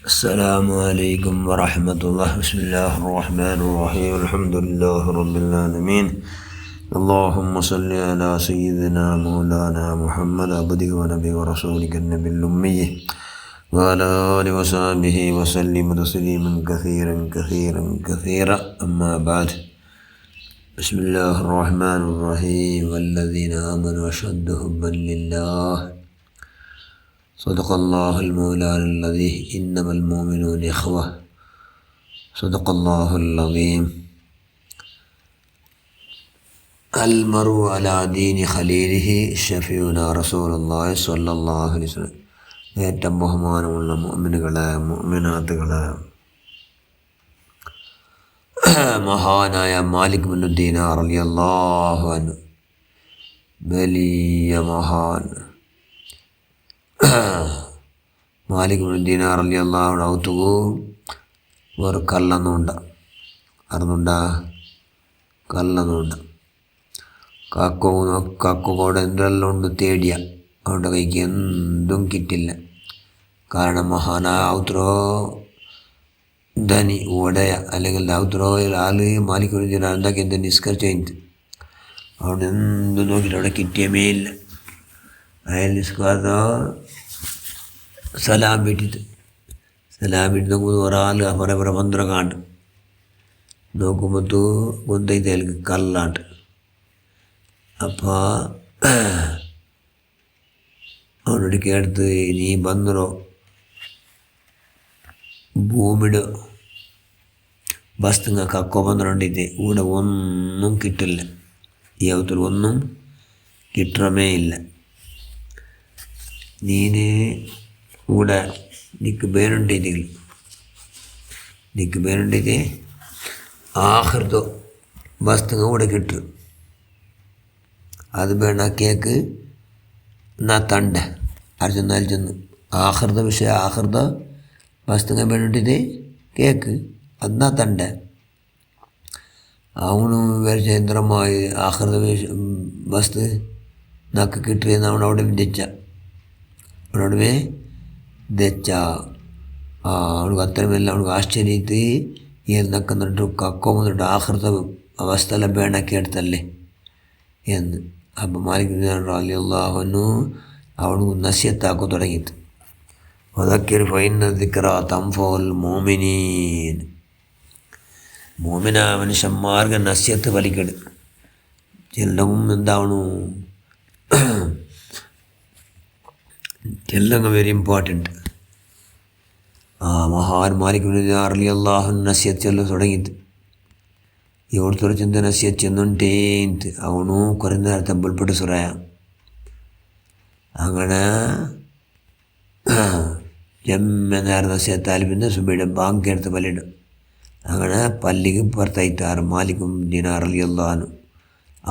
السلام عليكم ورحمة الله. بسم الله الرحمن الرحيم. الحمد لله رب العالمين. اللهم صل على سيدنا مولانا محمد عبدك ونبي ورسولك النبي الأمي وعلى آله وصحبه وسلم تسليما كثيرا كثيرا كثيرا. أما بعد. بسم الله الرحمن الرحيم. والذين آمنوا أشد حبا لله. صدق الله المولى الذي إنما المؤمنون إخوة. صدق الله العظيم. المرء على دين خليله شفيعنا رسول الله صلى الله عليه وسلم. ഏറ്റവും ബഹുമാനമുള്ള മുഅ്മിനുകളെ മുഅ്മിനാത്തുകളെ, മഹാനായ മാലിക് ബിൻ ദീനാർ റളിയല്ലാഹു അൻഹു വലിയ മഹാൻ മാലിക് ബിൻ ദീനാർ റളിയല്ലാഹു അൻഹു ഒരു കള്ളനുണ്ട കള്ളനുണ്ട കാക്കോടെ എന്തെല്ലാം ഉണ്ട് തേടിയ അവരുടെ കൈക്ക് എന്തും കിട്ടില്ല. കാരണം മഹാനായ ഔത്രോ ധനി ഉടയ അല്ലെങ്കിൽ ഔത്രോ ആള് മാലിക് ബിൻ ദീനാർ എന്താക്കി എന്ത് നിസ്കരിച്ചു കഴിഞ്ഞിട്ട് അവിടെ എന്തും നോക്കിയിട്ട് അവിടെ കിട്ടിയമേ ഇല്ല. അയാൾ നിസ്കാര സലാം വീട്ടിട്ട് നോക്കുമ്പോൾ ഒരാൾ അവരെ മന്ത്രം കാണ്ട് നോക്കുമ്പോൾ ഗൊന്തയിലേക്ക് കല്ലാണ്ട്. അപ്പോൾ അവനോട് കേടുത്ത് നീ ಬಂದರೋ ഭൂമിയുടെ ബസ് നിങ്ങൾക്ക് അക്കോ ಬಂದ್ಕೊಂಡಿದ್ದೆ ഇവിടെ ഒന്നും കിട്ടില്ല. ഈ അവത്തിൽ ഒന്നും കിട്ടമേ ഇല്ല. നീന് ഇവിടെ നിനക്ക് ಬೇರುಂಟಿದೆ ആഖിർദോ വസ്തുങ്ങ കൂടെ കിട്ടും. അത് വേണ കേക്ക് എന്നാ തണ്ട അർജുനാൽ ചെന്ന് ആഖിർദ വിഷയ ആഖിർദ വസ്തുങ്ങ ಬೇರುಂಟಿದೆ കേക്ക് അന്നാ തണ്ട അവನು വിചാരിച്ചേന്ദ്രമായി ആഖിർദ വസ്തു നക്ക് കിട്ടിയെന്ന് അവനവിടെ ദച്ച അവൾക്ക് അത്രമല്ല അവൾക്ക് ആശ്ചര്യത്ത് എന്നൊക്കെ എന്നിട്ട് കക്കോ വന്നിട്ട് ആഹൃത അവസ്ഥയെല്ലാം വേണക്കി എടുത്തല്ലേ എന്ന്. അപ്പം മാലിക് റളിയല്ലാഹു അൻഹു അവൾക്ക് നസിഹത്താക്കി തുടങ്ങിയിട്ട് വദക്കിർ ഫഇന്ന ദിക്റ തൻഫഉൽ മുഅ്മിനീൻ. മുഅ്മിന മനുഷ്യന്മാർക്ക് നസിഹത്ത് വലിക്കട് ചെല്ലും എന്താവണു ചെല്ലങ്ങ വെരി ഇമ്പോർട്ടൻറ്റ്. മഹാൻ മാലിക് ബിൻ ദീനാർ റളിയല്ലാഹു അൻഹു നസിഹത്ത് ചെല്ലു തുടങ്ങിയിട്ട് ഇവിടുത്തെ ചിന്ത നസിഹത്ത് ചെന്നുണ്ടേന്ത് അവണു കുറേ നേരത്തെ ബുൾപ്പെട്ട് സുറയ അങ്ങനെ ജമ്മ നേരം നസിഹത്താൽ പിന്നെ സുബൈയുടെ ബാങ്ക് എടുത്ത് പല്ലിടും. അങ്ങനെ പല്ലിക്ക് പുറത്തായിട്ടാറ് മാലിക് ബിൻ ദീനാർ റളിയല്ലാഹു അൻഹു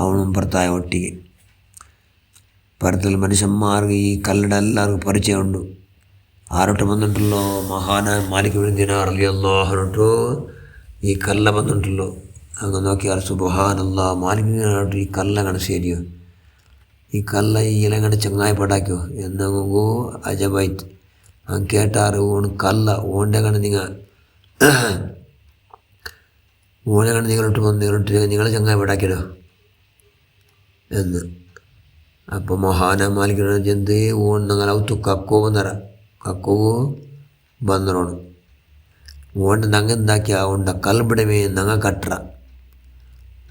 അവനും പുറത്തായ ഒട്ടിಗೆ പുറത്തുള്ള മനുഷ്യന്മാർക്ക് ഈ കല്ലട എല്ലാവർക്കും പരിചയമുണ്ട്. ആരോട്ട് വന്നിട്ടുള്ളോ മഹാനായ മാലിക് ബിൻ ദീനാർ റളിയല്ലാഹു അൻഹു ഈ കല്ല വന്നിട്ടുള്ളൂ. അങ്ങ് നോക്കിയാൽ സുബ്ഹാനല്ലാഹ് മാലിക് ബിൻ ദീനാർ ഈ കല്ല ശരിയോ, ഈ കല്ല ഈ ഇലങ്ങടെ ചങ്ങായപ്പെടാക്കിയോ എന്നങ്ങോ അജബായിട്ട് അങ്ങ് കേട്ടാറ് ഓണ് കല്ല ഓൻ്റെ നിങ്ങളിട്ട് നിങ്ങളെ ചങ്ങായപ്പെടാക്കിയല്ലോ എന്ന്. അപ്പോൾ മഹാന മാലിക് ചെന്ത് ഓൺ ഞങ്ങൾ അവತ್ತು കക്കോ ಬಂದರೋಣ ಓಂಡು ನಂಗಂದಾಕ್ಯ ಉಂಡ ಕಲ್ಬಿಡಮೆ ನಂಗ ಕಟ್ರ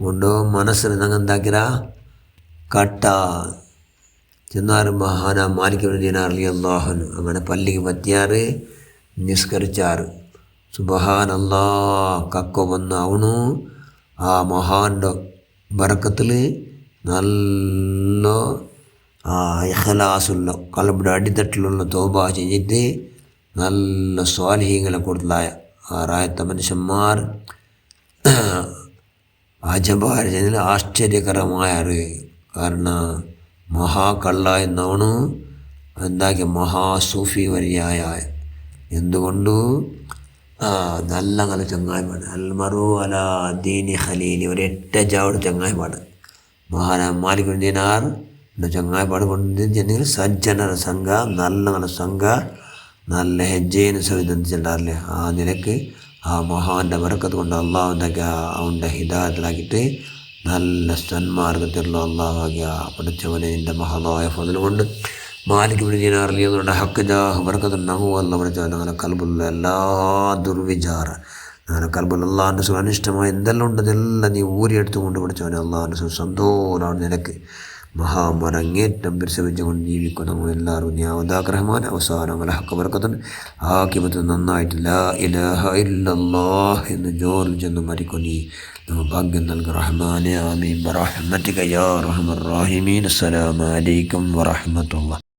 ಉಂಡು മനസ്സിന് ನಂಗಂದಾಕಿರ കട്ട ചെന്നാറ് മഹാന മാലിക് ബിൻ ദീനാർ റളിയല്ലാഹു അൻഹു അങ്ങനെ പള്ളിക്ക് പറ്റിയാറ് നിസ്കരിച്ചാറ്. സുബ്ഹാനല്ലാഹ് കക്കോ വന്ന് അവണു ആ മഹാൻ്റെ ബറക്കത്തിൽ നല്ല ഇഖ്ലാസുള്ള കൽബിയുടെ അടിത്തട്ടിലുള്ള തോബ ചെയ്തിട്ട് നല്ല സ്വാലിഹീങ്ങളെ കൊടുത്തതായ ആറായത്ത മനുഷ്യന്മാർ അജബായ ആശ്ചര്യകരമായ കാരണം മഹാകള്ള എന്നവണു എന്താക്കിയ മഹാസൂഫി വരിയായ എന്തുകൊണ്ടു നല്ല ചങ്ങായിപ്പാട് അൽമറു അല ദീനി ഖലീലി ഒരു 8 ജാവട് ചങ്ങായിപ്പാട് മഹാനായ മാലിക് ബിൻ ദീനാർ ചങ്ങായിപ്പാട് കൊണ്ട് സജ്ജനರ ಸಂಘ നല്ല ಸಂಘ നല്ല ഹെജ്ജേന് സവിധത്തിലുണ്ടാറില്ലേ ആ നിലക്ക് ആ മഹാൻ്റെ ബർക്കത്ത് കൊണ്ട് അള്ളാഹുൻ്റെ അവൻ്റെ ഹിദായത്തിലാക്കിയിട്ട് നല്ല സന്മാർഗത്തിലുള്ള അള്ളാഹുആകിയ പഠിച്ചവനെ എൻ്റെ മഹതായ ഫضل കൊണ്ട് മാലിക് ഇബ്നു ദീനാർ റളിയല്ലാഹു ഹക്ക് ജാഹ് ബർക്കത്തുണ്ടാകും അള്ളാഹ് പഠിച്ചവൻ അങ്ങനെ കൽബുള്ള എല്ലാ ദുർവിചാര അങ്ങനെ കൽബുള്ള അള്ളാഹിൻ്റെ അനിഷ്ടമായ എന്തെല്ലാം ഉണ്ട് അതെല്ലാം നീ ഊരിയെടുത്ത് കൊണ്ട് പഠിച്ചവനെ അള്ളാഹിൻ്റെ സന്തോഷമാണ് നിനക്ക് മഹാമരങ്ങേറ്റം പരിശ്രമിച്ചുകൊണ്ട് ജീവിക്കണം എല്ലാവരും യാവതാഗ്രഹമാൻ അവസാനം വല്ല ഹക്ക് ബർക്കത്തുൻ ആക്കിബത്ത് നന്നായിട്ട് ലാ ഇലാഹ ഇല്ലല്ലാഹ് എന്ന് ജോറിൽ ചെന്ന് മരിക്കൊനി നമുക്ക് ഭാഗ്യം നൽകുക റഹ്മാനെ ആമീൻ ബറഹ്മതിക യാ അർഹമർ റഹീമീൻ അസ്സലാമു അലൈക്കും വറഹ്മത്തുള്ളാഹി